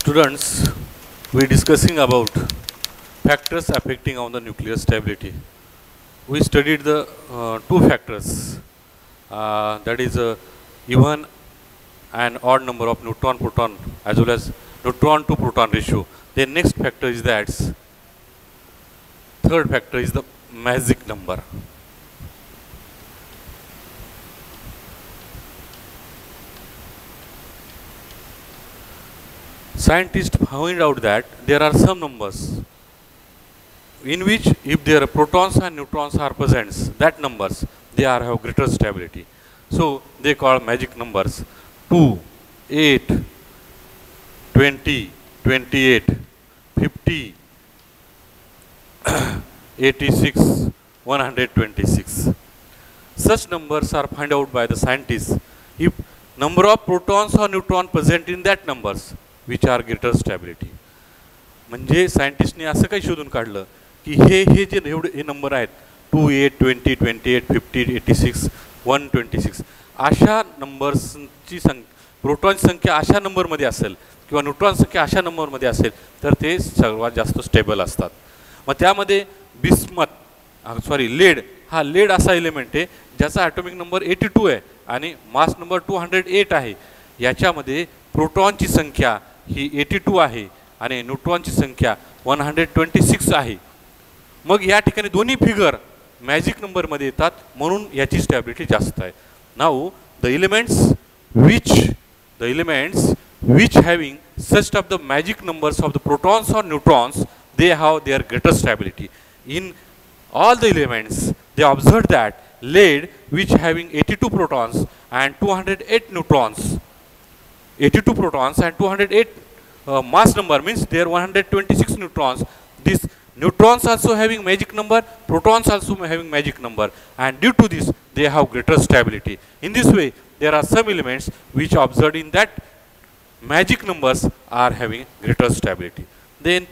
Students, we discussing about factors affecting on the nuclear stability. We studied the two factors, that is even and odd number of neutron proton as well as neutron to proton ratio. The next factor is that third factor is the magic number. Scientists found out that there are some numbers in which if their protons and neutrons are present, that numbers they are have greater stability. So they call magic numbers 2, 8, 20, 28, 50, 86, 126. Such numbers are found out by the scientists if number of protons or neutrons present in that numbers which are greater stability. म्हणजे सायंटिस्टने असं काही शोधून काढलं की हे जे हे number आहेत 2, 8, 20, 28, 50, 86, 126 अशा नंबर्सची प्रोटॉनची संख्या अशा नंबरमध्ये असेल किंवा न्यूट्रॉन संख्या अशा नंबरमध्ये असेल तर ते सर्वात जास्त स्टेबल असतात. मग त्यामध्ये लेड हा लेड असा एलिमेंट आहे ज्याचा ॲटॉमिक नंबर 82 आहे आणि मास नंबर 208 आहे. याच्यामध्ये प्रोटॉनची संख्या ही 82 आहे आणि न्यूट्रॉनची संख्या 126 आहे. मग या ठिकाणी दोन्ही फिगर मॅजिक नंबरमध्ये येतात म्हणून याची स्टॅबिलिटी जास्त आहे. Now the elements which having such of the magic numbers of the protons or neutrons, they have their greater stability. In all the elements they observed that lead which having 82 protons and 208 neutrons, 82 protons and 208 mass number means there 126 neutrons. This neutrons also having magic number, protons also having magic number, and due to this they have greater stability. In this way there are some elements which observed in that magic numbers are having greater stability. Then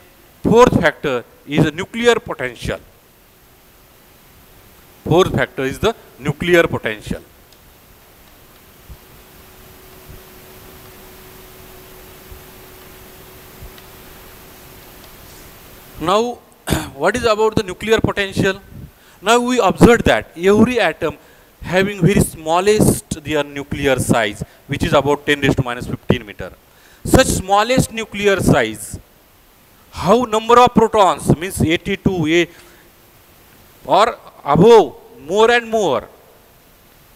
fourth factor is the nuclear potential. Fourth factor is the nuclear potential. Now what is about the nuclear potential? Now we observed that every atom having very smallest their nuclear size, which is about 10 raised to minus 15 meter. Such smallest nuclear size, how number of protons means 82 or above, more and more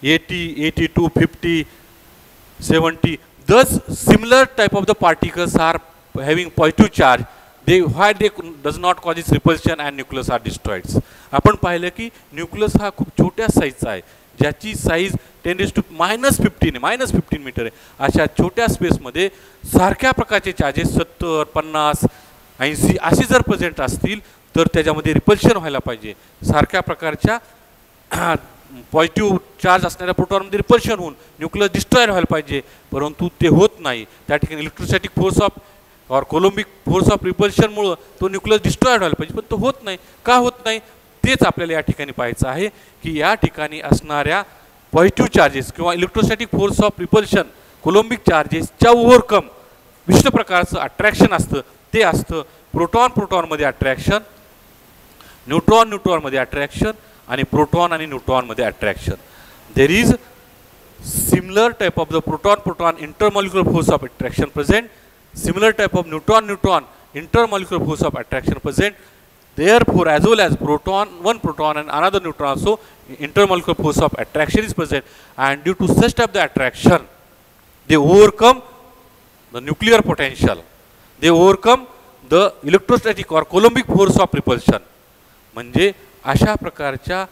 80, 82, 50, 70. Thus similar type of the particles are having positive charge. They does not cause repulsion and nucleus are destroyed. आपण पाहिलं की nucleus हा खूप छोट्या साईजचा आहे ज्याची size 10 raised to minus 15 metre आहे. अशा छोट्या स्पेसमध्ये सारख्या प्रकारचे चार्जेस 70, 50, 80 असे जर प्रेझेंट असतील तर त्याच्यामध्ये रिपल्शन व्हायला पाहिजे. सारख्या प्रकारच्या पॉझिटिव्ह चार्ज असणाऱ्या प्रोटॉनमध्ये रिपल्शन होऊन न्यूक्लियस डिस्ट्रॉय व्हायला पाहिजे, परंतु ते होत नाही. त्या ठिकाणी इलेक्ट्रोस्टॅटिक फोर्स ऑफ और कोलंबिक फोर्स ऑफ रिपल्शनमुळे तो न्यूक्लियस डिस्ट्रॉय व्हायला पाहिजे, पण तो होत नाही. का होत नाही तेच आपल्याला या ठिकाणी पाहायचं आहे की या ठिकाणी असणाऱ्या पॉझिटिव्ह चार्जेस किंवा electrostatic force of repulsion coulombic चार्जेसच्या ओव्हरकम विशिष्ट प्रकारचं अट्रॅक्शन असतं. ते असतं प्रोटॉनमध्ये अट्रॅक्शन, न्यूट्रॉनमध्ये अट्रॅक्शन आणि प्रोटॉन आणि न्यूट्रॉनमध्ये attraction. There is similar type of the proton intermolecular force of attraction present, similar type of neutron intermolecular force of attraction present. Therefore as well as one proton and another neutron, so intermolecular force of attraction is present, and due to such type of the attraction they overcome the nuclear potential, they overcome the electrostatic or coulombic force of repulsion. म्हणजे अशा प्रकारच्या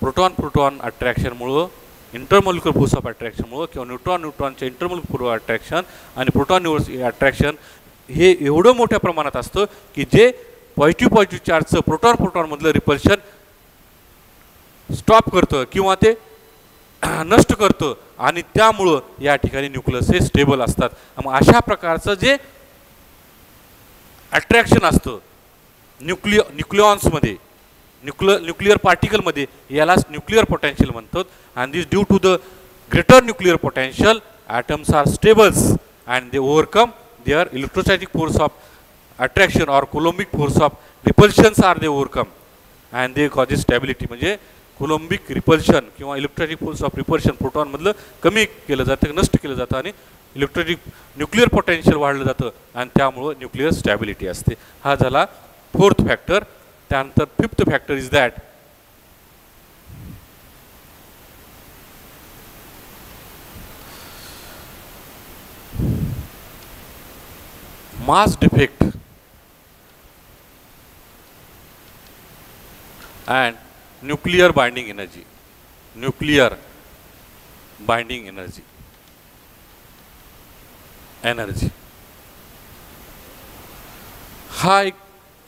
proton attraction मुळे, intermolecular force of attraction मुळे किंवा न्यूट्रॉनच्या intermolecular force of attraction आणि proton attraction हे एवढं मोठ्या प्रमाणात असतं की जे पॉझिटिव्ह चार्जचं प्रोटॉनमधलं रिपल्शन स्टॉप करतं किंवा ते नष्ट करतं आणि त्यामुळं या ठिकाणी न्यूक्लियस हे स्टेबल असतात. मग अशा प्रकारचं जे अट्रॅक्शन असतं न्यूक्लियॉन्समध्ये, nuclear particle मध्ये यालाच nuclear potential म्हणतात. and this due to the greater nuclear potential atoms are stables and they overcome their electrostatic force of attraction or coulombic force of repulsions are they overcome and they causes stability. म्हणजे कोलॉम्बिक repulsion किंवा electrostatic force of repulsion प्रोटॉनमधलं कमी केलं जातं, नष्ट केलं जातं आणि electronic nuclear potential वाढलं जातं आणि त्यामुळं न्यूक्लिअर स्टॅबिलिटी असते. हा झाला फोर्थ फॅक्टर. त्यानंतर fifth factor is that mass defect and nuclear binding energy. Nuclear binding energy. हा एक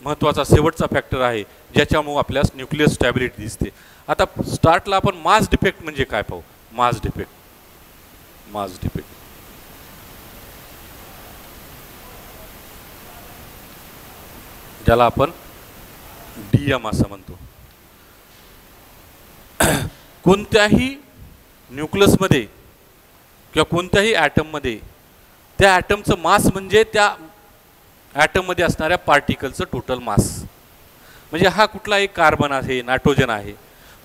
महत्त्वाचा शेवटचा फॅक्टर आहे ज्याच्यामुळे आपल्यास न्यूक्लिअर स्टॅबिलिटी दिसते. आता स्टार्टला आपण मास डिफेक्ट म्हणजे काय पाहू. मास डिफेक्ट ज्याला आपण डीएम असं म्हणतो. कोणत्याही न्यूक्लियसमध्ये किंवा कोणत्याही ॲटममध्ये त्या ॲटमचं मास म्हणजे त्या ॲटममध्ये असणाऱ्या पार्टिकलचं टोटल मास. म्हणजे हा कुठला एक कार्बन आहे, नायट्रोजन आहे.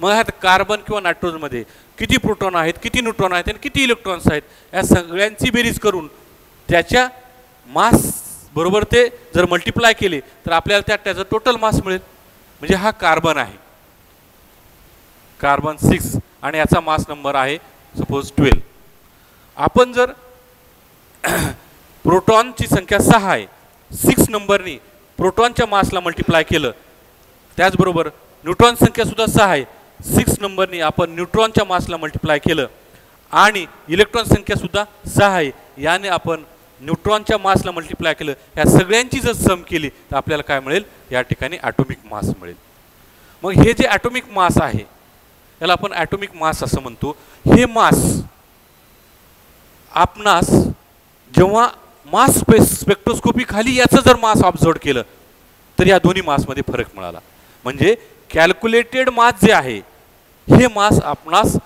मग ह्या कार्बन किंवा नायट्रोजनमध्ये किती प्रोटॉन आहेत, किती न्यूट्रॉन आहेत आणि किती इलेक्ट्रॉन्स आहेत, या सगळ्यांची बेरीज करून त्याच्या मास बरोबर ते जर मल्टिप्लाय केले तर आपल्याला त्याचं टोटल मास मिळेल. म्हणजे हा कार्बन आहे, कार्बन 6 आणि याचा मास नंबर आहे सपोज 12. आपण जर प्रोटॉनची संख्या 6 आहे, 6 नंबरनी प्रोटॉनच्या मासला मल्टिप्लाय केलं. त्याचबरोबर न्यूट्रॉन संख्या सुद्धा 6 आहे, 6 नंबरनी आपण न्यूट्रॉनच्या मासला मल्टिप्लाय केलं आणि इलेक्ट्रॉन संख्या सुद्धा 6 आहे, याने आपण न्यूट्रॉनच्या मासला मल्टिप्लाय केलं. या सगळ्यांची जर सम केली तर आपल्याला काय मिळेल, या ठिकाणी ॲटॉमिक मास मिळेल. मग हे जे ॲटॉमिक मास आहे याला आपण ॲटॉमिक मास असं म्हणतो. हे मास आपणास जेव्हा मास स्पेक्ट्रोस्कोपी खाली याचं जर मास ऑब्झर्व केलं तर या दोन्ही मासमध्ये फरक मिळाला. म्हणजे कॅल्क्युलेटेड मास जे आहे हे मास आपणास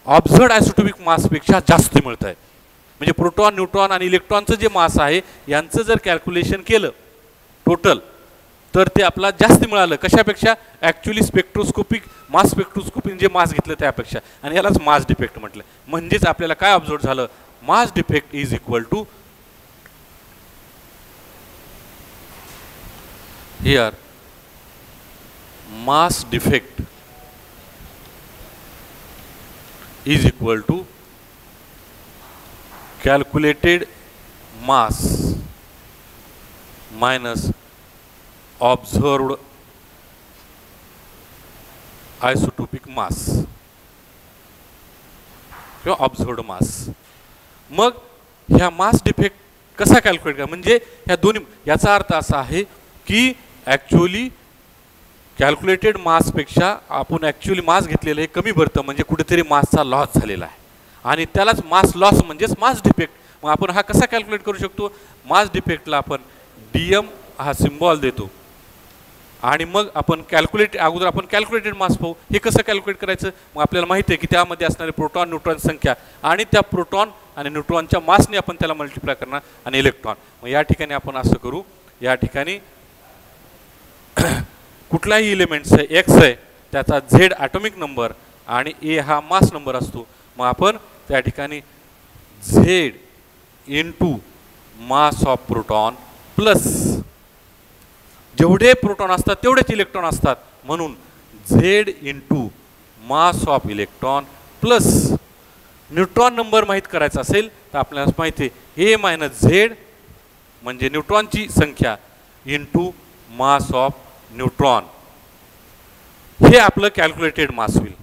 ऑब्झर्ड आयसोटोपिक मासपेक्षा जास्त मिळत आहे. म्हणजे प्रोटॉन, न्यूट्रॉन आणि इलेक्ट्रॉनचं जे मास आहे यांचं जर कॅल्क्युलेशन केलं टोटल तर ते आपल्याला जास्त मिळालं. कशापेक्षा, ॲक्च्युली स्पेक्ट्रोस्कोपिक मास स्पेक्ट्रोस्कोपीने जे मास घेतलं त्यापेक्षा. आणि यालाच मास डिफेक्ट म्हटलं. म्हणजेच आपल्याला काय ऑब्झर्व झालं, mass defect is equal to here mass defect is equal to calculated mass minus observed isotopic mass किंवा ऑब्झर्व्ड मास. मग ह्या मास डिफेक्ट कसा कॅल्क्युलेट करा, म्हणजे ह्या दोन्ही, याचा अर्थ असा आहे की ॲक्च्युअली कॅल्क्युलेटेड मासपेक्षा आपण ॲक्च्युअली मास घेतलेलं हे कमी भरतं, म्हणजे कुठेतरी मासचा लॉस झालेला आहे आणि त्यालाच मास लॉस म्हणजेच मास डिफेक्ट. मग आपण हा कसा कॅल्क्युलेट करू शकतो, मास डिफेक्टला आपण डीएम हा सिम्बॉल देतो आणि मग आपण अगोदर आपण कॅल्क्युलेटेड मास पाहू. हे कसं कॅल्क्युलेट करायचं, मग आपल्याला माहिती आहे की त्यामध्ये असणारे प्रोटॉन न्यूट्रॉन संख्या आणि त्या प्रोटॉन आणि न्यूट्रॉनच्या मासने आपण त्याला मल्टिप्लाय करणार आणि इलेक्ट्रॉन. मग या ठिकाणी आपण असं करू, या ठिकाणी कुठलाही इलेमेंट्स आहे, एक्स आहे, त्याचा झेड ॲटॉमिक नंबर आणि ए हा मास नंबर असतो. मग आपण त्या ठिकाणी Z into mass of proton plus जेवढे प्रोटॉन असतात तेवढेच इलेक्ट्रॉन असतात, म्हणून Z into mass of electron plus neutron number माहीत करायचा असेल तर आपल्याला माहिती आहे ए मायनस झेड म्हणजे न्यूट्रॉनची संख्या इंटू मास ऑफ न्यूट्रॉन. हे आपलं कॅल्क्युलेटेड मास होईल.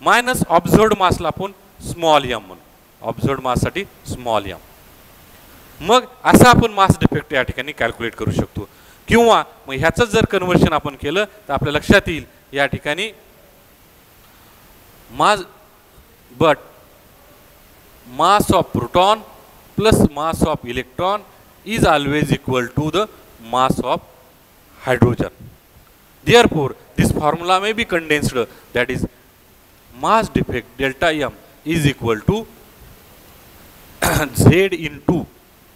मायनस ऑब्झर्व्ड मासला आपण स्मॉल एम म्हणून, ऑब्झर्व्ड माससाठी स्मॉल एम. मग असं आपण मास डिफेक्ट या ठिकाणी कॅल्क्युलेट करू शकतो. किंवा मग ह्याचं जर कन्व्हर्शन आपण केलं तर आपल्या लक्षात येईल या ठिकाणी mass of proton plus mass of electron is always equal to the mass of hydrogen. Therefore, this formula may be condensed, that is mass defect delta M is equal to Z into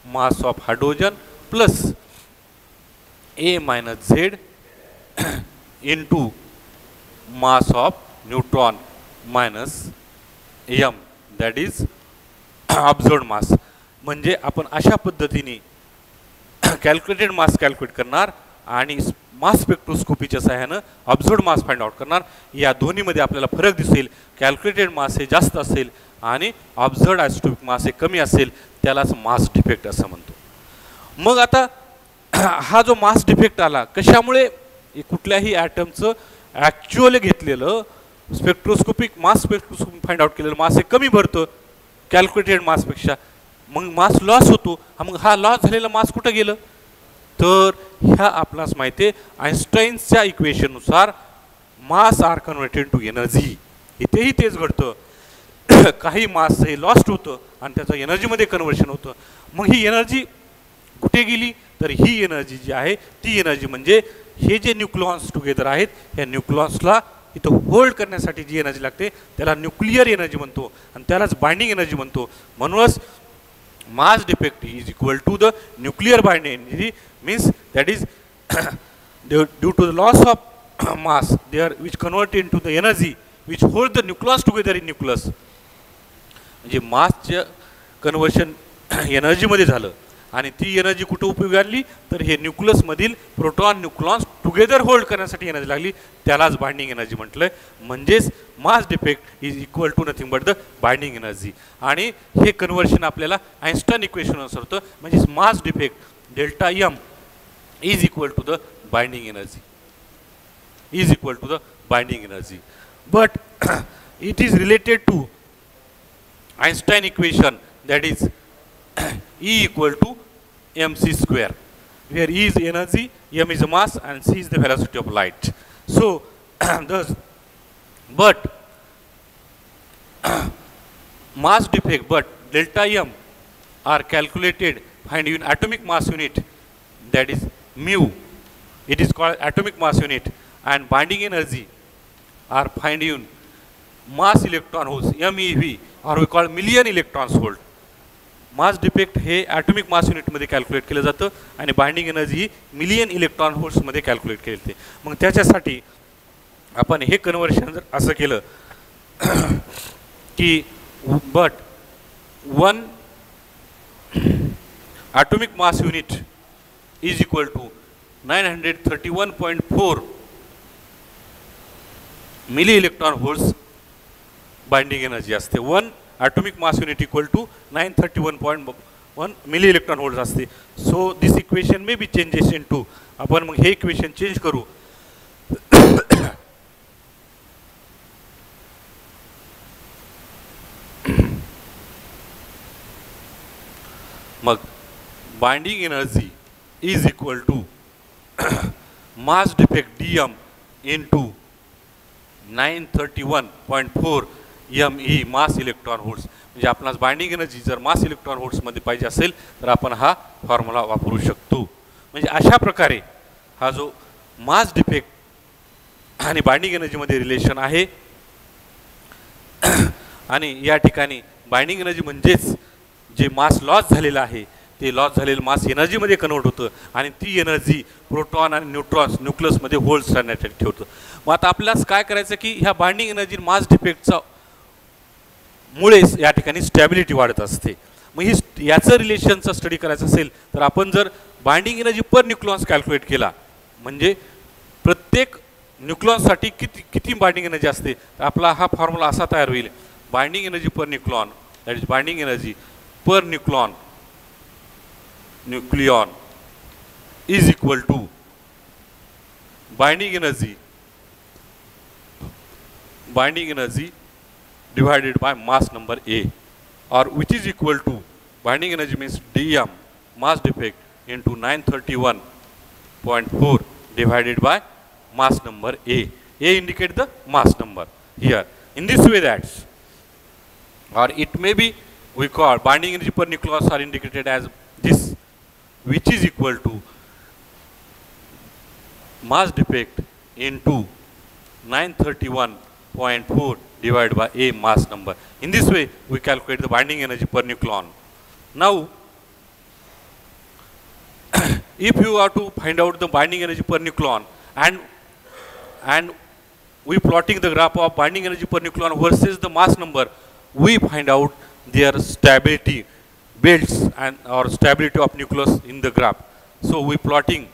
mass of hydrogen plus A minus Z into mass of neutron minus m, that is observed mass. म्हणजे आपण अशा पद्धतीने calculated मास calculate करणार आणि मास स्पेक्ट्रोस्कोपीच्या सहाय्याने ऑब्झर्व्ड mass find out करणार. या दोन्हीमध्ये आपल्याला फरक दिसेल. कॅल्क्युलेटेड मास हे जास्त असेल आणि ऑब्झर्व्ड आयसोटोपिक मास हे कमी असेल, त्यालाच मास डिफेक्ट असं म्हणतो. मग आता हा जो मास डिफेक्ट आला कशामुळे, कुठल्याही ॲटमचं ॲक्च्युअली घेतलेलं स्पेक्ट्रोस्कोपिक मास स्पेक्ट्रोस्कोपिक फाइंड आउट केलेलं मास हे कमी भरतं कॅल्क्युलेटेड मासपेक्षा, मग मास लॉस होतो. मग हा लॉस झालेला मास कुठं गेलं, तर ह्या आपणास माहिती आहे आइन्स्टाईनच्या इक्वेशननुसार मास आर कन्व्हर्टेड टू एनर्जी. इथेही तेच घडतं. काही मास हे लॉस्ट होतं आणि त्याचं एनर्जीमध्ये कन्व्हर्शन होतं. मग ही एनर्जी कुठे गेली, तर ही एनर्जी जी आहे ती एनर्जी म्हणजे हे जे न्यूक्लॉन्स टुगेदर आहेत, ह्या न्यूक्लॉन्सला इथं होल्ड करण्यासाठी जी एनर्जी लागते त्याला न्यूक्लिअर एनर्जी म्हणतो आणि त्यालाच बाइंडिंग एनर्जी म्हणतो. म्हणूनच mass defect is equal to the nuclear binding energy, means that is due to the loss of mass there which convert into the energy which hold the nucleus together in nucleus. म्हणजे मासचं conversion एनर्जीमध्ये झालं आणि ती energy कुठं उपयोगी आली, तर हे न्यूक्लियसमधील प्रोटॉन न्यूक्लॉन्स टुगेदर होल्ड करण्यासाठी एनर्जी लागली, त्यालाच बाइंडिंग एनर्जी म्हटलं आहे. म्हणजेच mass defect is equal to nothing but the binding energy. आणि हे कन्व्हर्शन आपल्याला आइन्स्टाईन इक्वेशननुसार होतं. म्हणजेच mass defect delta M is equal to the binding energy, is equal to the binding energy. But it is related to Einstein equation, that is E equal to mc square, where E is energy, m is mass and c is the velocity of light. So thus, but mass defect, but delta m are calculated find in atomic mass unit, that is mu, it is called atomic mass unit, and binding energy are find in mass electron holes, MeV, or we call million electrons volt. Mass defect हे atomic mass युनिटमध्ये calculate केलं जातं आणि binding energy ही million electron होल्समध्ये calculate केली जाते. मग त्याच्यासाठी आपण हे कन्व्हर्शन जर असं केलं की but one atomic mass unit is equal to 931.4 milli electron volts binding energy असते. One atomic mass unit equal to 931.1 milli electron volts असते. so this equation may be changes into, आपण मग हे इक्वेशन चेंज करू. मग binding energy is equal to mass defect dm into 931.4 ME mass electron holes. म्हणजे आपणास binding energy जर मास electron होल्समध्ये पाहिजे असेल तर आपण हा फॉर्म्युला वापरू शकतो. म्हणजे अशा प्रकारे हा जो मास डिफेक्ट आणि बाइंडिंग एनर्जीमध्ये रिलेशन आहे. आणि या ठिकाणी बाइंडिंग एनर्जी म्हणजेच जे मास लॉस झालेलं आहे ते लॉस झालेलं मास एनर्जीमध्ये कन्वर्ट होतं आणि ती एनर्जी प्रोटॉन आणि न्यूट्रॉन्स न्यूक्लियसमध्ये होल्ड करण्यासाठी ठेवतं. मग आता आपल्यास काय करायचं की ह्या बाइंडिंग एनर्जी मास डिफेक्टचा मुळेच या ठिकाणी स्टॅबिलिटी वाढत असते. मग ही याचं रिलेशनचा स्टडी करायचं असेल तर आपण जर बाइंडिंग एनर्जी पर न्यूक्लॉन्स कॅल्क्युलेट केला म्हणजे प्रत्येक न्यूक्लॉनसाठी किती बाइंडिंग एनर्जी असते तर आपला हा फॉर्म्युला असा तयार होईल. Binding energy per nucleon, that is binding energy per nucleon is equal to binding energy divided by mass number A, or which is equal to binding energy means dm mass defect into 931.4 divided by mass number A. A indicate the mass number here. In this way that, or it may be we call binding energy per nucleus are indicated as this, which is equal to mass defect into 931.4 divided by A mass number. In this way we calculate the binding energy per nucleon. Now If you are to find out the binding energy per nucleon, and we plotting the graph of binding energy per nucleon versus the mass number, we find out their stability belts and or stability of nucleus in the graph. So we plotting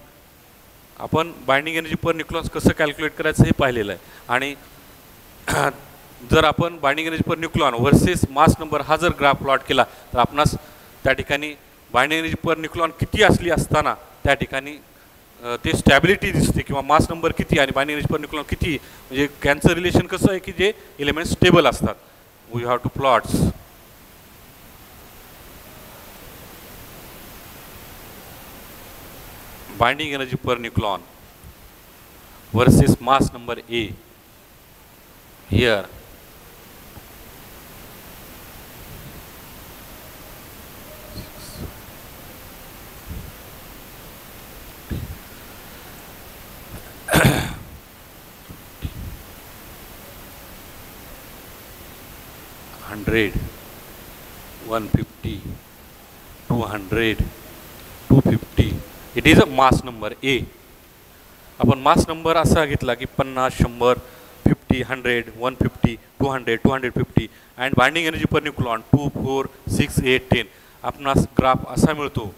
आपण binding energy पर nucleus कसं calculate करायचं हे पाहिलेलं आहे. आणि जर आपण binding energy पर nucleon versus mass number हा जर ग्राफ प्लॉट केला तर आपणास त्या ठिकाणी बाइंडिंग एनर्जी पर न्यूक्लियॉन किती असली असताना त्या ठिकाणी ते स्टॅबिलिटी दिसते किंवा मास नंबर किती आणि बाइंडिंग एनर्जी पर न्यूक्लियॉन किती, म्हणजे कॅन्सर रिलेशन कसं आहे की जे एलिमेंट स्टेबल असतात. We have to plots binding energy per nucleon versus mass number A. Here hundred, 150, 200, 250. It is a mass number A. आपण मास नंबर असा घेतला की 50, 100, 50, 100, 150, 200, 250 and binding energy per nucleon 2, 4, 6, 8, 10. आपणास ग्राफ असा मिळतो.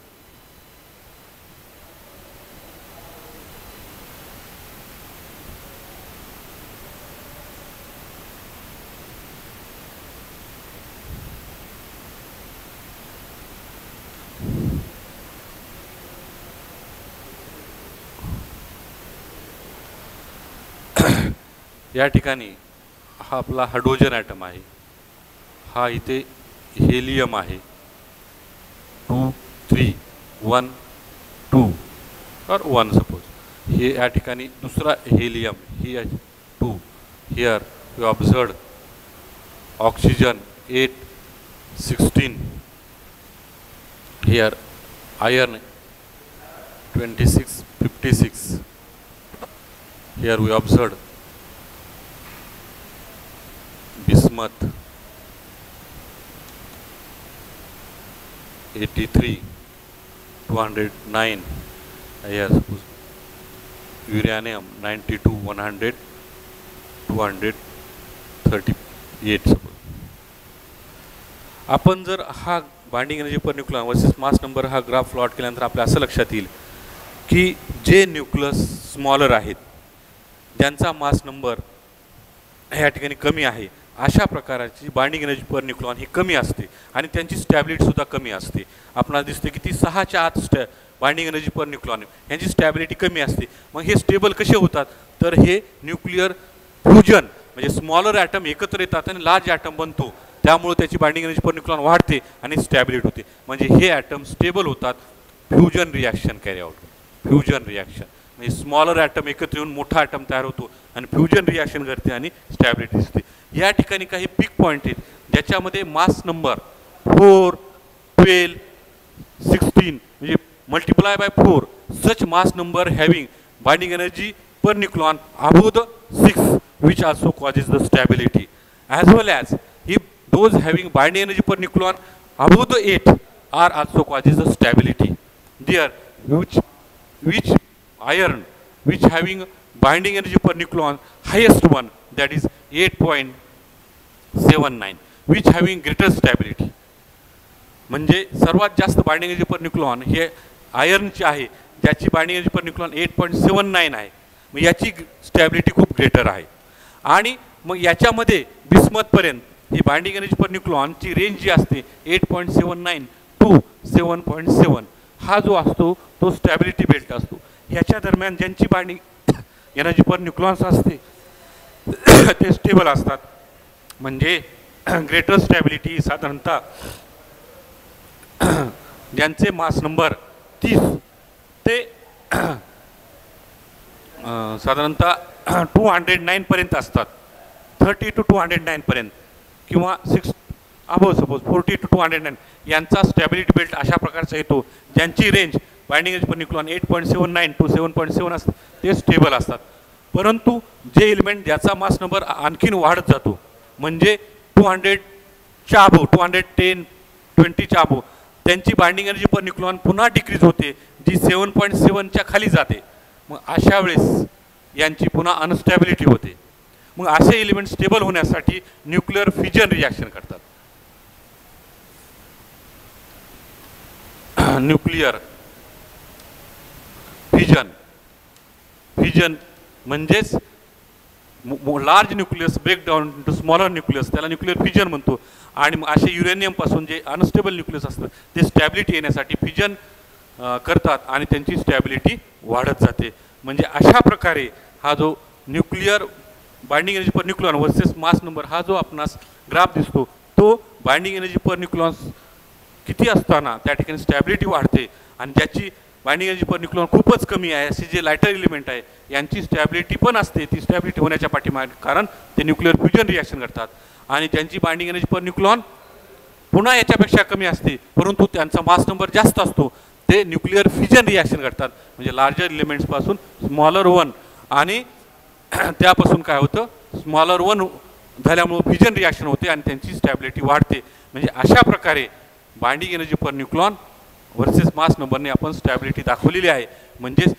या ठिकाणी हा आपला हायड्रोजन ॲटम आहे, हा इथे हेलियम आहे 2, 3, 1, 2 और 1 सपोज. हे या ठिकाणी दुसरा हेलियम ही आहे 2. Here you observe oxygen 8, 16. Here iron 26, 56. Here we observe bismuth 83, 209. Here suppose uranium 92, 100, 238 suppose. आपण जर हा बाइंडिंग एनर्जी पर न्यूक्लियॉन वर्सेस मास नंबर हा ग्राफ प्लॉट केल्यानंतर आपल्या असं लक्षात येईल की जे न्यूक्लियस स्मॉलर आहेत ज्यांचा मास नंबर ह्या ठिकाणी कमी आहे अशा प्रकारची बाइंडिंग एनर्जी पर न्यूक्लियॉन ही कमी असते आणि त्यांची स्टॅबिलिटी सुद्धा कमी असते. आपणास दिसते की ती 6च्या आत बाइंडिंग एनर्जी पर न्यूक्लियॉन यांची स्टॅबिलिटी कमी असते. मग हे स्टेबल कसे होतात तर हे न्यूक्लिअर फ्युजन म्हणजे स्मॉलर ॲटम एकत्र येतात आणि लार्ज ॲटम बनतो, त्यामुळे त्याची बाइंडिंग एनर्जी पर न्यूक्लियॉन वाढते आणि स्टॅबिलिटी होते. म्हणजे हे ॲटम स्टेबल होतात fusion reaction carry out. Fusion reaction म्हणजे स्मॉलर ॲटम एकत्र येऊन मोठा ॲटम तयार होतो आणि फ्युजन रिॲक्शन करते आणि स्टॅबिलिटी दिसते. या ठिकाणी काही पिक पॉईंट आहेत ज्याच्यामध्ये मास नंबर 4, 12, 16 म्हणजे multiply by 4 such mass number having binding energy per nucleon above the 6 which also causes the stability, as well as if those having binding energy per nucleon above the 8 are also causes the stability. There which iron which having binding energy per nucleon highest one, that is 8.79, which having greater stability. म्हणजे सर्वात जास्त binding energy पर nucleon हे आयर्नची आहे ज्याची binding energy पर nucleon 8.79 आहे. मग याची stability खूप ग्रेटर आहे. आणि मग याच्यामध्ये बिस्मथपर्यंत ही बाइंडिंग एनर्जी पर न्यूक्लियॉनची रेंज जी असते 8.79 टू 7.7 हा जो असतो तो स्टॅबिलिटी बेल्ट असतो. ह्याच्या दरम्यान ज्यांची बाइंडिंग एनर्जी पर न्यूक्लियॉन्स असते ते स्टेबल असतात. म्हणजे ग्रेटर स्टॅबिलिटी साधारणतः ज्यांचे मास नंबर 30 ते साधारणतः 209 पर्यंत असतात, 30 to 209 पर्यंत किंवा 6 अबो सपोज 40 to 209 यांचा स्टॅबिलिटी बेल्ट अशा प्रकारचा येतो ज्यांची range binding energy per nucleon 8.79 to 7.7 असते ते स्टेबल असतात. परंतु जे एलिमेंट ज्याचा मास नंबर आणखीन वाढत जातो म्हणजे 200च्या अबो 210, 20च्या अबो त्यांची बाइंडिंग एनर्जी पर न्यूक्लियॉन पुन्हा डिक्रीज होते, जी 7.7च्या खाली जाते. मग अशा वेळेस यांची पुन्हा अनस्टॅबिलिटी होते. मग असे एलिमेंट स्टेबल होण्यासाठी न्यूक्लिअर फ्युजन रिॲक्शन करतात. न्यूक्लिअर फ्युजन म्हणजेच large nucleus break down to smaller nucleus, त्याला न्यूक्लिअर फ्युजन म्हणतो. आणि मग असे युरेनियमपासून जे अनस्टेबल न्यूक्लियस असतं ते स्टॅबिलिटी येण्यासाठी फ्युजन करतात आणि त्यांची स्टॅबिलिटी वाढत जाते. म्हणजे अशा प्रकारे हा जो न्यूक्लिअर बाइंडिंग एनर्जी पर न्यूक्लियॉन वर्सेस मास नंबर हा जो आपणास ग्राफ दिसतो तो बाइंडिंग एनर्जी पर न्यूक्लियॉन किती असताना त्या ठिकाणी स्टॅबिलिटी वाढते, आणि ज्याची बाइंडिंग एनर्जी पर न्यूक्लियॉन खूपच कमी आहे असे जे लायटर एलिमेंट आहे यांची स्टॅबिलिटी पण असते. ती स्टॅबिलिटी होण्याच्या पाठीमागे कारण ते न्यूक्लिअर फ्युजन रिॲक्शन करतात. आणि ज्यांची बाइंडिंग एनर्जी पर न्यूक्लियॉन पुन्हा याच्यापेक्षा कमी असते परंतु त्यांचा मास नंबर जास्त असतो, ते न्यूक्लिअर फ्युजन रिॲक्शन करतात. म्हणजे लार्जर एलिमेंट्सपासून स्मॉलर वन, आणि त्यापासून काय होतं, स्मॉलर वन झाल्यामुळं फ्युजन रिॲक्शन होते आणि त्यांची स्टॅबिलिटी वाढते. म्हणजे अशा प्रकारे बाइंडिंग एनर्जी पर न्यूक्लियॉन वर्सेस मास नंबरने आपण स्टॅबिलिटी दाखवलेली आहे. म्हणजेच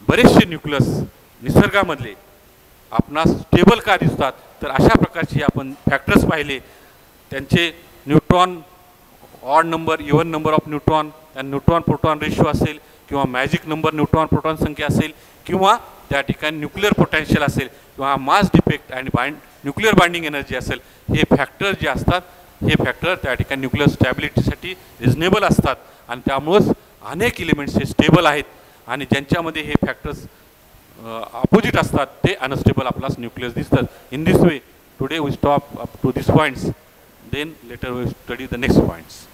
बरेचसे न्यूक्लियस निसर्गामधले आपणास स्टेबल का दिसतात, तर अशा प्रकारचे आपण फॅक्टर्स पाहिले. त्यांचे neutron odd number, even number of neutron, neutron proton ratio असेल, किंवा मॅजिक नंबर न्यूट्रॉन प्रोटॉन संख्या असेल, किंवा त्या ठिकाणी न्यूक्लिअर पोटेन्शियल असेल, किंवा मास डिफेक्ट आणि न्यूक्लिअर बाइंडिंग एनर्जी असेल. हे फॅक्टर जे असतात हे फॅक्टर त्या ठिकाणी न्यूक्लिअर स्टॅबिलिटीसाठी रिजनेबल असतात, आणि त्यामुळंच अनेक एलिमेंट्स हे स्टेबल आहेत. आणि ज्यांच्यामध्ये हे फॅक्टर्स अपोजिट असतात ते अनस्टेबल आपल्याला न्यूक्लियस दिसतात. In this way today we stop up to this points, then later we study the next points.